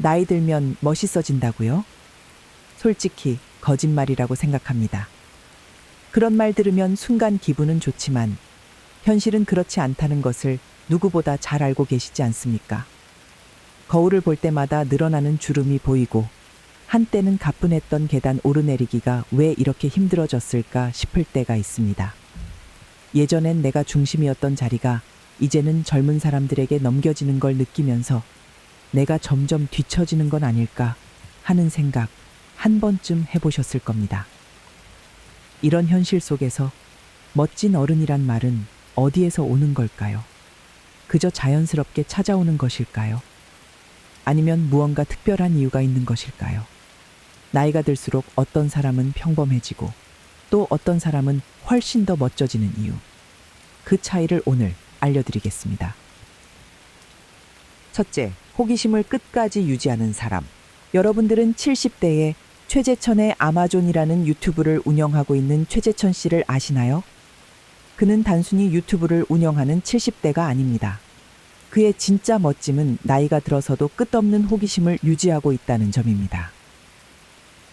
나이 들면 멋있어진다고요? 솔직히 거짓말이라고 생각합니다. 그런 말 들으면 순간 기분은 좋지만 현실은 그렇지 않다는 것을 누구보다 잘 알고 계시지 않습니까? 거울을 볼 때마다 늘어나는 주름이 보이고 한때는 가뿐했던 계단 오르내리기가 왜 이렇게 힘들어졌을까 싶을 때가 있습니다. 예전엔 내가 중심이었던 자리가 이제는 젊은 사람들에게 넘겨지는 걸 느끼면서 내가 점점 뒤처지는 건 아닐까 하는 생각 한 번쯤 해보셨을 겁니다. 이런 현실 속에서 멋진 어른이란 말은 어디에서 오는 걸까요? 그저 자연스럽게 찾아오는 것일까요? 아니면 무언가 특별한 이유가 있는 것일까요? 나이가 들수록 어떤 사람은 평범해지고 또 어떤 사람은 훨씬 더 멋져지는 이유. 그 차이를 오늘 알려드리겠습니다. 첫째, 호기심을 끝까지 유지하는 사람. 여러분들은 70대에 최재천의 아마존이라는 유튜브를 운영하고 있는 최재천 씨를 아시나요? 그는 단순히 유튜브를 운영하는 70대가 아닙니다. 그의 진짜 멋짐은 나이가 들어서도 끝없는 호기심을 유지하고 있다는 점입니다.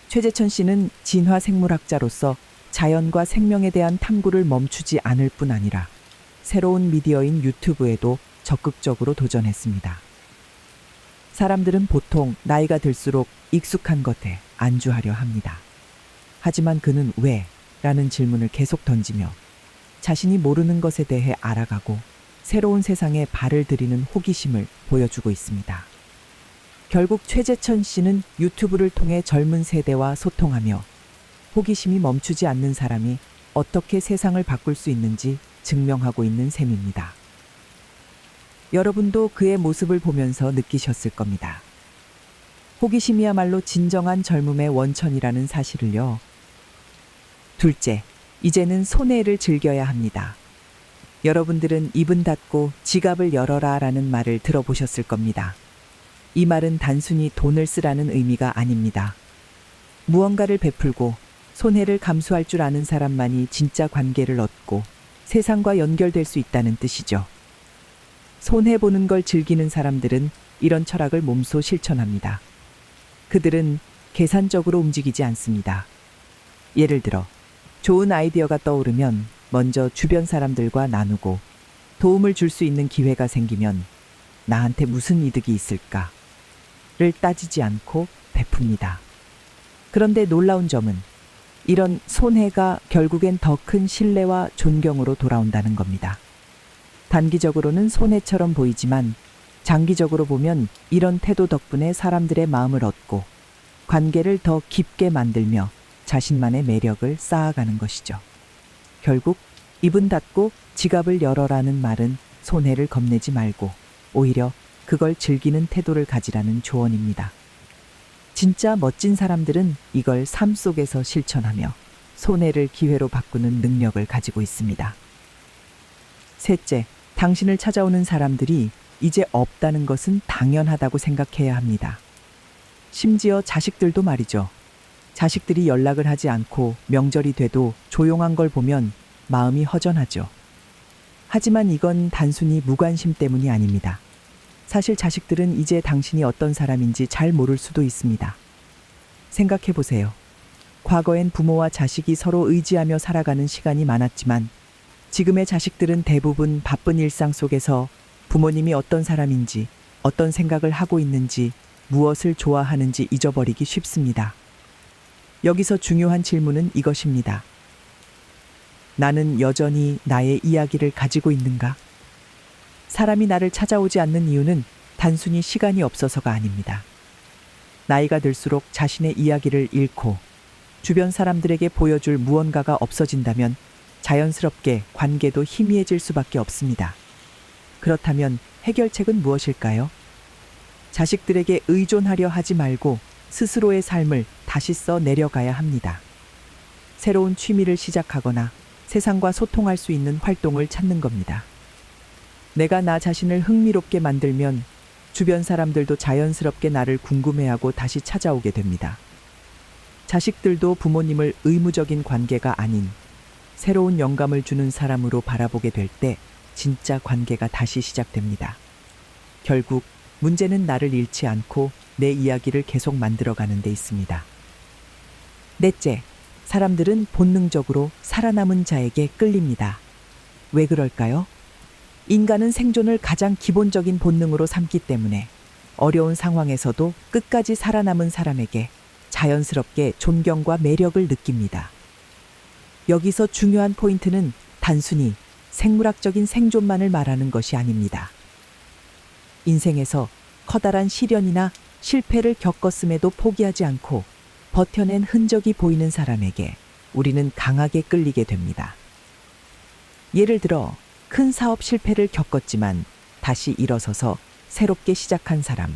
최재천 씨는 진화 생물학자로서 자연과 생명에 대한 탐구를 멈추지 않을 뿐 아니라 새로운 미디어인 유튜브에도 적극적으로 도전했습니다. 사람들은 보통 나이가 들수록 익숙한 것에 안주하려 합니다. 하지만 그는 왜? 라는 질문을 계속 던지며 자신이 모르는 것에 대해 알아가고 새로운 세상에 발을 들이는 호기심을 보여주고 있습니다. 결국 최재천 씨는 유튜브를 통해 젊은 세대와 소통하며 호기심이 멈추지 않는 사람이 어떻게 세상을 바꿀 수 있는지 증명하고 있는 셈입니다. 여러분도 그의 모습을 보면서 느끼셨을 겁니다. 호기심이야말로 진정한 젊음의 원천이라는 사실을요. 둘째, 이제는 손해를 즐겨야 합니다. 여러분들은 입은 닫고 지갑을 열어라 라는 말을 들어보셨을 겁니다. 이 말은 단순히 돈을 쓰라는 의미가 아닙니다. 무언가를 베풀고 손해를 감수할 줄 아는 사람만이 진짜 관계를 얻고 세상과 연결될 수 있다는 뜻이죠. 손해보는 걸 즐기는 사람들은 이런 철학을 몸소 실천합니다. 그들은 계산적으로 움직이지 않습니다. 예를 들어 좋은 아이디어가 떠오르면 먼저 주변 사람들과 나누고 도움을 줄 수 있는 기회가 생기면 나한테 무슨 이득이 있을까를 따지지 않고 베풉니다. 그런데 놀라운 점은 이런 손해가 결국엔 더 큰 신뢰와 존경으로 돌아온다는 겁니다. 단기적으로는 손해처럼 보이지만 장기적으로 보면 이런 태도 덕분에 사람들의 마음을 얻고 관계를 더 깊게 만들며 자신만의 매력을 쌓아가는 것이죠. 결국 입은 닫고 지갑을 열어라는 말은 손해를 겁내지 말고 오히려 그걸 즐기는 태도를 가지라는 조언입니다. 진짜 멋진 사람들은 이걸 삶 속에서 실천하며 손해를 기회로 바꾸는 능력을 가지고 있습니다. 셋째, 당신을 찾아오는 사람들이 이제 없다는 것은 당연하다고 생각해야 합니다. 심지어 자식들도 말이죠. 자식들이 연락을 하지 않고 명절이 돼도 조용한 걸 보면 마음이 허전하죠. 하지만 이건 단순히 무관심 때문이 아닙니다. 사실 자식들은 이제 당신이 어떤 사람인지 잘 모를 수도 있습니다. 생각해 보세요. 과거엔 부모와 자식이 서로 의지하며 살아가는 시간이 많았지만 지금의 자식들은 대부분 바쁜 일상 속에서 부모님이 어떤 사람인지, 어떤 생각을 하고 있는지, 무엇을 좋아하는지 잊어버리기 쉽습니다. 여기서 중요한 질문은 이것입니다. 나는 여전히 나의 이야기를 가지고 있는가? 사람이 나를 찾아오지 않는 이유는 단순히 시간이 없어서가 아닙니다. 나이가 들수록 자신의 이야기를 잃고 주변 사람들에게 보여줄 무언가가 없어진다면 자연스럽게 관계도 희미해질 수밖에 없습니다. 그렇다면 해결책은 무엇일까요? 자식들에게 의존하려 하지 말고 스스로의 삶을 다시 써 내려가야 합니다. 새로운 취미를 시작하거나 세상과 소통할 수 있는 활동을 찾는 겁니다. 내가 나 자신을 흥미롭게 만들면 주변 사람들도 자연스럽게 나를 궁금해하고 다시 찾아오게 됩니다. 자식들도 부모님을 의무적인 관계가 아닌 새로운 영감을 주는 사람으로 바라보게 될 때 진짜 관계가 다시 시작됩니다. 결국 문제는 나를 잃지 않고 내 이야기를 계속 만들어가는 데 있습니다. 넷째, 사람들은 본능적으로 살아남은 자에게 끌립니다. 왜 그럴까요? 인간은 생존을 가장 기본적인 본능으로 삼기 때문에 어려운 상황에서도 끝까지 살아남은 사람에게 자연스럽게 존경과 매력을 느낍니다. 여기서 중요한 포인트는 단순히 생물학적인 생존만을 말하는 것이 아닙니다. 인생에서 커다란 시련이나 실패를 겪었음에도 포기하지 않고 버텨낸 흔적이 보이는 사람에게 우리는 강하게 끌리게 됩니다. 예를 들어 큰 사업 실패를 겪었지만 다시 일어서서 새롭게 시작한 사람,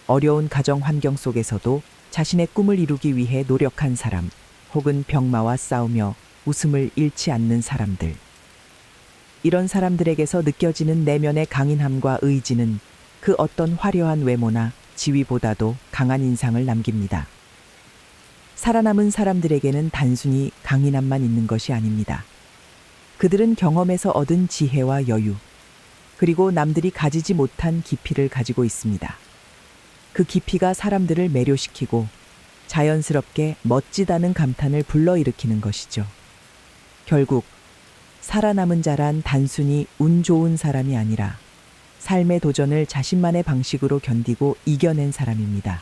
어려운 가정 환경 속에서도 자신의 꿈을 이루기 위해 노력한 사람, 혹은 병마와 싸우며 웃음을 잃지 않는 사람들. 이런 사람들에게서 느껴지는 내면의 강인함과 의지는 그 어떤 화려한 외모나 지위보다도 강한 인상을 남깁니다. 살아남은 사람들에게는 단순히 강인함만 있는 것이 아닙니다. 그들은 경험에서 얻은 지혜와 여유, 그리고 남들이 가지지 못한 깊이를 가지고 있습니다. 그 깊이가 사람들을 매료시키고 자연스럽게 멋지다는 감탄을 불러일으키는 것이죠. 결국 살아남은 자란 단순히 운 좋은 사람이 아니라 삶의 도전을 자신만의 방식으로 견디고 이겨낸 사람입니다.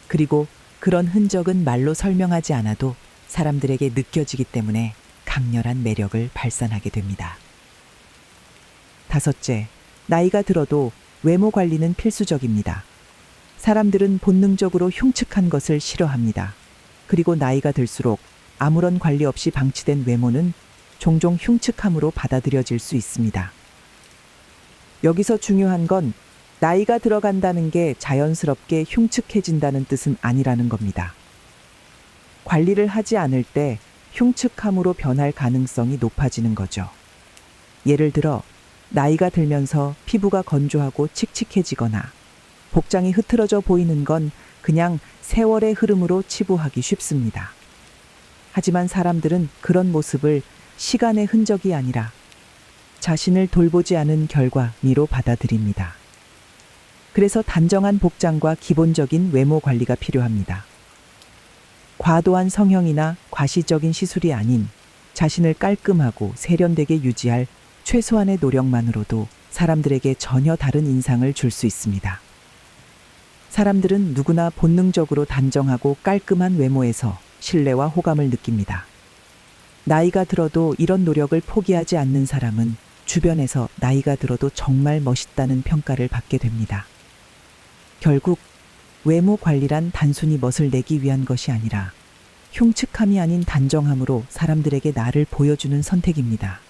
그리고 그런 흔적은 말로 설명하지 않아도 사람들에게 느껴지기 때문에 강렬한 매력을 발산하게 됩니다. 다섯째, 나이가 들어도 외모 관리는 필수적입니다. 사람들은 본능적으로 흉측한 것을 싫어합니다. 그리고 나이가 들수록 아무런 관리 없이 방치된 외모는 종종 흉측함으로 받아들여질 수 있습니다. 여기서 중요한 건 나이가 들어간다는 게 자연스럽게 흉측해진다는 뜻은 아니라는 겁니다. 관리를 하지 않을 때 흉측함으로 변할 가능성이 높아지는 거죠. 예를 들어 나이가 들면서 피부가 건조하고 칙칙해지거나 복장이 흐트러져 보이는 건 그냥 세월의 흐름으로 치부하기 쉽습니다. 하지만 사람들은 그런 모습을 시간의 흔적이 아니라 자신을 돌보지 않은 결과미로 받아들입니다. 그래서 단정한 복장과 기본적인 외모 관리가 필요합니다. 과도한 성형이나 과시적인 시술이 아닌 자신을 깔끔하고 세련되게 유지할 최소한의 노력만으로도 사람들에게 전혀 다른 인상을 줄 수 있습니다. 사람들은 누구나 본능적으로 단정하고 깔끔한 외모에서 신뢰와 호감을 느낍니다. 나이가 들어도 이런 노력을 포기하지 않는 사람은 주변에서 나이가 들어도 정말 멋있다는 평가를 받게 됩니다. 결국 외모 관리란 단순히 멋을 내기 위한 것이 아니라 흉측함이 아닌 단정함으로 사람들에게 나를 보여주는 선택입니다.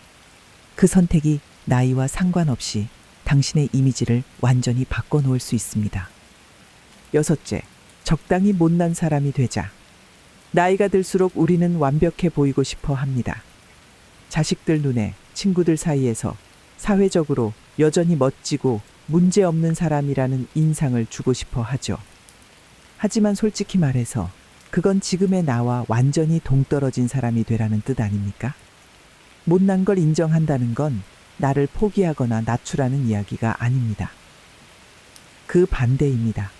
그 선택이 나이와 상관없이 당신의 이미지를 완전히 바꿔놓을 수 있습니다. 여섯째, 적당히 못난 사람이 되자. 나이가 들수록 우리는 완벽해 보이고 싶어 합니다. 자식들 눈에, 친구들 사이에서 사회적으로 여전히 멋지고 문제없는 사람이라는 인상을 주고 싶어 하죠. 하지만 솔직히 말해서 그건 지금의 나와 완전히 동떨어진 사람이 되라는 뜻 아닙니까? 못난 걸 인정한다는 건 나를 포기하거나 낮추라는 이야기가 아닙니다. 그 반대입니다.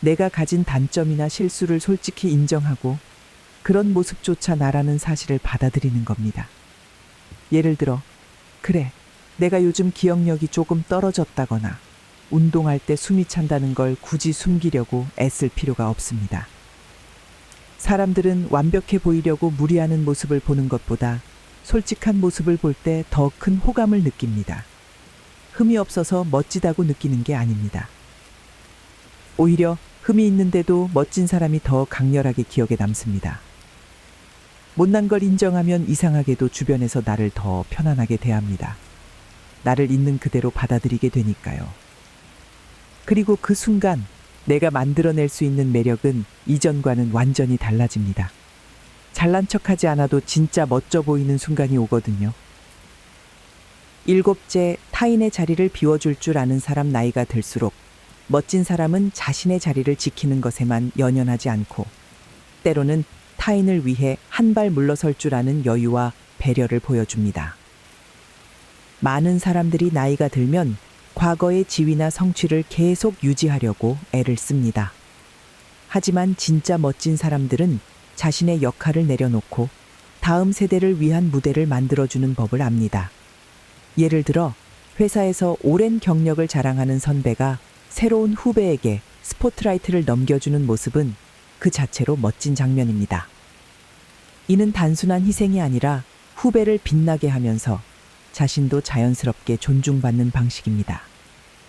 내가 가진 단점이나 실수를 솔직히 인정하고 그런 모습조차 나라는 사실을 받아들이는 겁니다. 예를 들어, 그래, 내가 요즘 기억력이 조금 떨어졌다거나 운동할 때 숨이 찬다는 걸 굳이 숨기려고 애쓸 필요가 없습니다. 사람들은 완벽해 보이려고 무리하는 모습을 보는 것보다 솔직한 모습을 볼 때 더 큰 호감을 느낍니다. 흠이 없어서 멋지다고 느끼는 게 아닙니다. 오히려 흠이 있는데도 멋진 사람이 더 강렬하게 기억에 남습니다. 못난 걸 인정하면 이상하게도 주변에서 나를 더 편안하게 대합니다. 나를 있는 그대로 받아들이게 되니까요. 그리고 그 순간 내가 만들어낼 수 있는 매력은 이전과는 완전히 달라집니다. 잘난 척하지 않아도 진짜 멋져 보이는 순간이 오거든요. 일곱째, 타인의 자리를 비워줄 줄 아는 사람. 나이가 들수록 멋진 사람은 자신의 자리를 지키는 것에만 연연하지 않고 때로는 타인을 위해 한 발 물러설 줄 아는 여유와 배려를 보여줍니다. 많은 사람들이 나이가 들면 과거의 지위나 성취를 계속 유지하려고 애를 씁니다. 하지만 진짜 멋진 사람들은 자신의 역할을 내려놓고 다음 세대를 위한 무대를 만들어주는 법을 압니다. 예를 들어 회사에서 오랜 경력을 자랑하는 선배가 새로운 후배에게 스포트라이트를 넘겨주는 모습은 그 자체로 멋진 장면입니다. 이는 단순한 희생이 아니라 후배를 빛나게 하면서 자신도 자연스럽게 존중받는 방식입니다.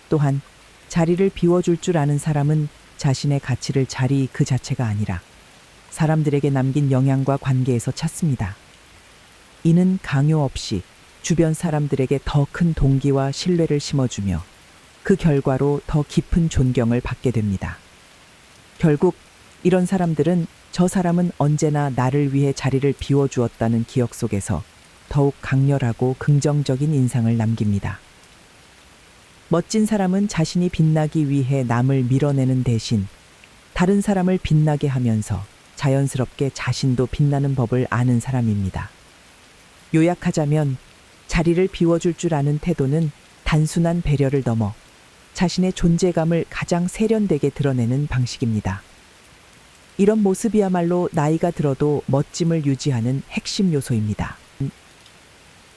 또한 자리를 비워줄 줄 아는 사람은 자신의 가치를 자리 그 자체가 아니라 사람들에게 남긴 영향과 관계에서 찾습니다. 이는 강요 없이 주변 사람들에게 더 큰 동기와 신뢰를 심어주며 그 결과로 더 깊은 존경을 받게 됩니다. 결국 이런 사람들은 저 사람은 언제나 나를 위해 자리를 비워주었다는 기억 속에서 더욱 강렬하고 긍정적인 인상을 남깁니다. 멋진 사람은 자신이 빛나기 위해 남을 밀어내는 대신 다른 사람을 빛나게 하면서 자연스럽게 자신도 빛나는 법을 아는 사람입니다. 요약하자면 자리를 비워줄 줄 아는 태도는 단순한 배려를 넘어 자신의 존재감을 가장 세련되게 드러내는 방식입니다. 이런 모습이야말로 나이가 들어도 멋짐을 유지하는 핵심 요소입니다.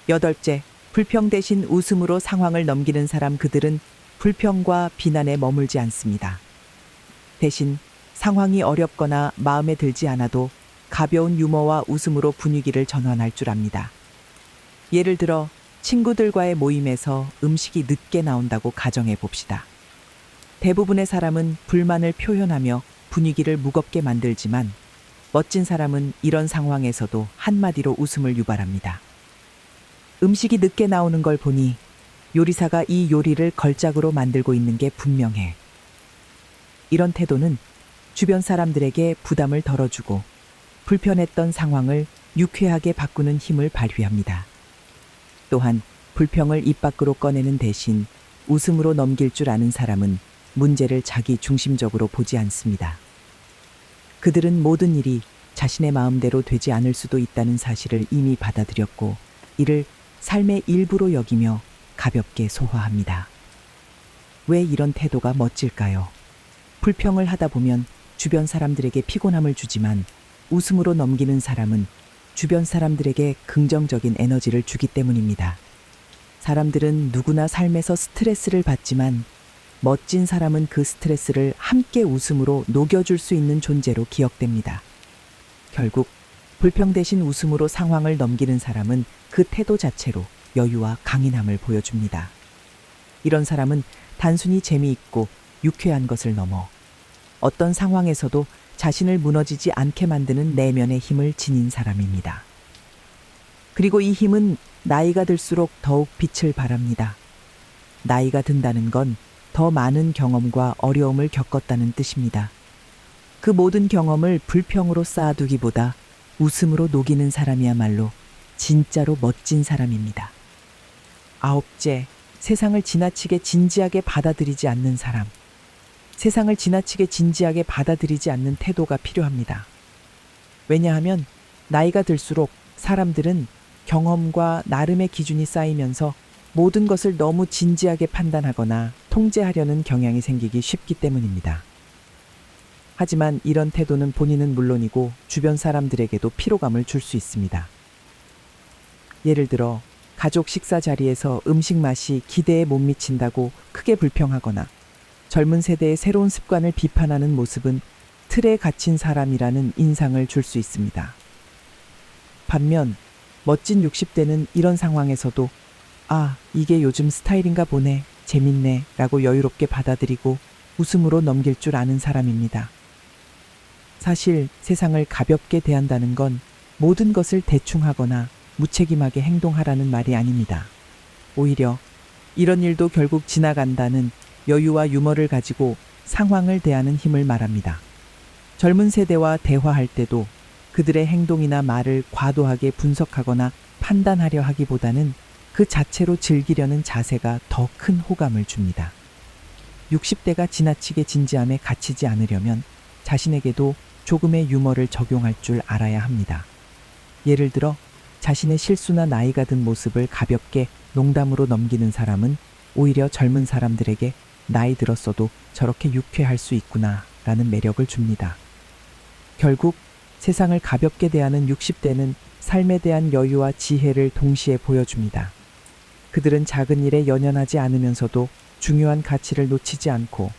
8째, 불평 대신 웃음으로 상황을 넘기는 사람. 그들은 불평과 비난에 머물지 않습니다. 대신 상황이 어렵거나 마음에 들지 않아도 가벼운 유머와 웃음으로 분위기를 전환할 줄 압니다. 예를 들어 친구들과의 모임에서 음식이 늦게 나온다고 가정해 봅시다. 대부분의 사람은 불만을 표현하며 분위기를 무겁게 만들지만 멋진 사람은 이런 상황에서도 한마디로 웃음을 유발합니다. 음식이 늦게 나오는 걸 보니 요리사가 이 요리를 걸작으로 만들고 있는 게 분명해. 이런 태도는 주변 사람들에게 부담을 덜어주고 불편했던 상황을 유쾌하게 바꾸는 힘을 발휘합니다. 또한 불평을 입 밖으로 꺼내는 대신 웃음으로 넘길 줄 아는 사람은 문제를 자기 중심적으로 보지 않습니다. 그들은 모든 일이 자신의 마음대로 되지 않을 수도 있다는 사실을 이미 받아들였고 이를 삶의 일부로 여기며 가볍게 소화합니다. 왜 이런 태도가 멋질까요? 불평을 하다 보면 주변 사람들에게 피곤함을 주지만 웃음으로 넘기는 사람은 주변 사람들에게 긍정적인 에너지를 주기 때문입니다. 사람들은 누구나 삶에서 스트레스를 받지만 멋진 사람은 그 스트레스를 함께 웃음으로 녹여줄 수 있는 존재로 기억됩니다. 결국 불평 대신 웃음으로 상황을 넘기는 사람은 그 태도 자체로 여유와 강인함을 보여줍니다. 이런 사람은 단순히 재미있고 유쾌한 것을 넘어 어떤 상황에서도 자신을 무너지지 않게 만드는 내면의 힘을 지닌 사람입니다. 그리고 이 힘은 나이가 들수록 더욱 빛을 발합니다. 나이가 든다는 건 더 많은 경험과 어려움을 겪었다는 뜻입니다. 그 모든 경험을 불평으로 쌓아두기보다 웃음으로 녹이는 사람이야말로 진짜로 멋진 사람입니다. 9째, 세상을 지나치게 진지하게 받아들이지 않는 사람. 세상을 지나치게 진지하게 받아들이지 않는 태도가 필요합니다. 왜냐하면 나이가 들수록 사람들은 경험과 나름의 기준이 쌓이면서 모든 것을 너무 진지하게 판단하거나 통제하려는 경향이 생기기 쉽기 때문입니다. 하지만 이런 태도는 본인은 물론이고 주변 사람들에게도 피로감을 줄 수 있습니다. 예를 들어 가족 식사 자리에서 음식 맛이 기대에 못 미친다고 크게 불평하거나 젊은 세대의 새로운 습관을 비판하는 모습은 틀에 갇힌 사람이라는 인상을 줄 수 있습니다. 반면 멋진 60대는 이런 상황에서도 이게 요즘 스타일인가 보네, 재밌네 라고 여유롭게 받아들이고 웃음으로 넘길 줄 아는 사람입니다. 사실 세상을 가볍게 대한다는 건 모든 것을 대충 하거나 무책임하게 행동하라는 말이 아닙니다. 오히려 이런 일도 결국 지나간다는 여유와 유머를 가지고 상황을 대하는 힘을 말합니다. 젊은 세대와 대화할 때도 그들의 행동이나 말을 과도하게 분석하거나 판단하려 하기보다는 그 자체로 즐기려는 자세가 더 큰 호감을 줍니다. 60대가 지나치게 진지함에 갇히지 않으려면 자신에게도 조금의 유머를 적용할 줄 알아야 합니다. 예를 들어 자신의 실수나 나이가 든 모습을 가볍게 농담으로 넘기는 사람은 오히려 젊은 사람들에게 나이 들었어도 저렇게 유쾌할 수 있구나 라는 매력을 줍니다. 결국 세상을 가볍게 대하는 60대는 삶에 대한 여유와 지혜를 동시에 보여줍니다. 그들은 작은 일에 연연하지 않으면서도 중요한 가치를 놓치지 않고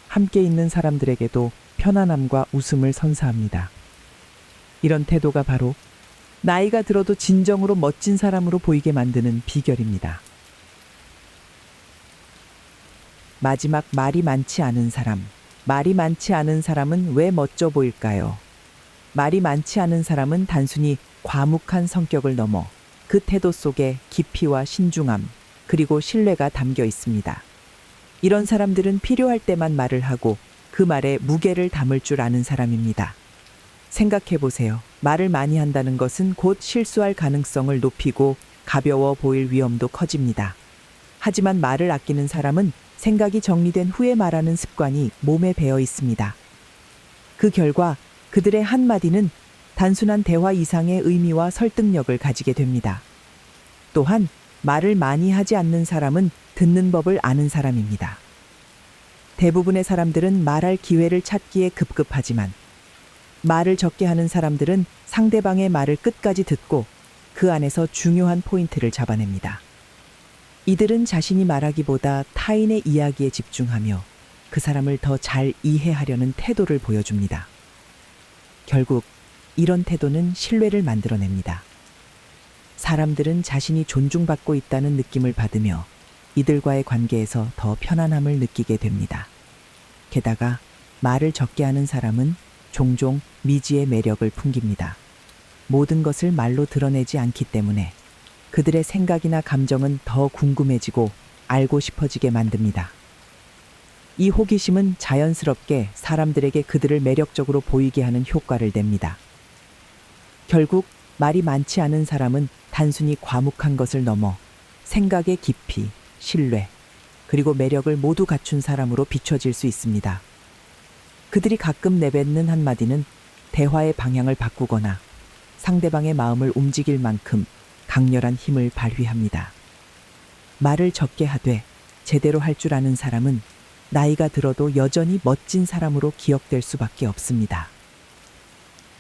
함께 있는 사람들에게도 편안함과 웃음을 선사합니다. 이런 태도가 바로 나이가 들어도 진정으로 멋진 사람으로 보이게 만드는 비결입니다. 마지막, 말이 많지 않은 사람. 말이 많지 않은 사람은 왜 멋져 보일까요? 말이 많지 않은 사람은 단순히 과묵한 성격을 넘어 그 태도 속에 깊이와 신중함, 그리고 신뢰가 담겨 있습니다. 이런 사람들은 필요할 때만 말을 하고 그 말에 무게를 담을 줄 아는 사람입니다. 생각해 보세요. 말을 많이 한다는 것은 곧 실수할 가능성을 높이고 가벼워 보일 위험도 커집니다. 하지만 말을 아끼는 사람은 생각이 정리된 후에 말하는 습관이 몸에 배어 있습니다. 그 결과 그들의 한마디는 단순한 대화 이상의 의미와 설득력을 가지게 됩니다. 또한 말을 많이 하지 않는 사람은 듣는 법을 아는 사람입니다. 대부분의 사람들은 말할 기회를 찾기에 급급하지만 말을 적게 하는 사람들은 상대방의 말을 끝까지 듣고 그 안에서 중요한 포인트를 잡아냅니다. 이들은 자신이 말하기보다 타인의 이야기에 집중하며 그 사람을 더 잘 이해하려는 태도를 보여줍니다. 결국 이런 태도는 신뢰를 만들어냅니다. 사람들은 자신이 존중받고 있다는 느낌을 받으며 이들과의 관계에서 더 편안함을 느끼게 됩니다. 게다가 말을 적게 하는 사람은 종종 미지의 매력을 풍깁니다. 모든 것을 말로 드러내지 않기 때문에 그들의 생각이나 감정은 더 궁금해지고 알고 싶어지게 만듭니다. 이 호기심은 자연스럽게 사람들에게 그들을 매력적으로 보이게 하는 효과를 냅니다. 결국 말이 많지 않은 사람은 단순히 과묵한 것을 넘어 생각의 깊이, 신뢰, 그리고 매력을 모두 갖춘 사람으로 비춰질 수 있습니다. 그들이 가끔 내뱉는 한마디는 대화의 방향을 바꾸거나 상대방의 마음을 움직일 만큼 강렬한 힘을 발휘합니다. 말을 적게 하되 제대로 할 줄 아는 사람은 나이가 들어도 여전히 멋진 사람으로 기억될 수밖에 없습니다.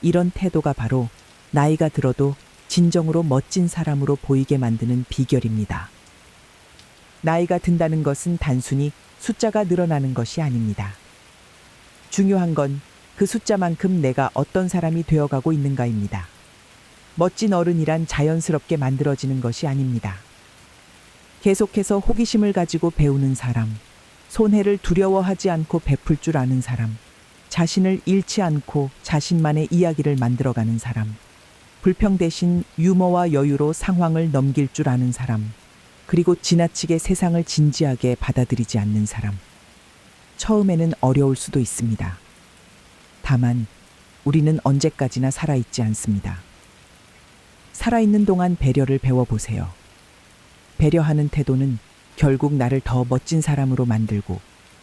이런 태도가 바로 나이가 들어도 진정으로 멋진 사람으로 보이게 만드는 비결입니다. 나이가 든다는 것은 단순히 숫자가 늘어나는 것이 아닙니다. 중요한 건 그 숫자만큼 내가 어떤 사람이 되어가고 있는가입니다. 멋진 어른이란 자연스럽게 만들어지는 것이 아닙니다. 계속해서 호기심을 가지고 배우는 사람, 손해를 두려워하지 않고 베풀 줄 아는 사람, 자신을 잃지 않고 자신만의 이야기를 만들어가는 사람, 불평 대신 유머와 여유로 상황을 넘길 줄 아는 사람, 그리고 지나치게 세상을 진지하게 받아들이지 않는 사람. 처음에는 어려울 수도 있습니다. 다만 우리는 언제까지나 살아있지 않습니다. 살아있는 동안 배려를 배워보세요. 배려하는 태도는 결국 나를 더 멋진 사람으로 만들고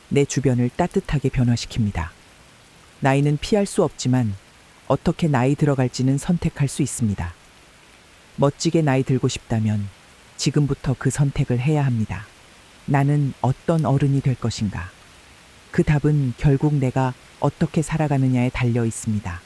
내 주변을 따뜻하게 변화시킵니다. 나이는 피할 수 없지만 어떻게 나이 들어갈지는 선택할 수 있습니다. 멋지게 나이 들고 싶다면 지금부터 그 선택을 해야 합니다. 나는 어떤 어른이 될 것인가? 그 답은 결국 내가 어떻게 살아가느냐에 달려 있습니다.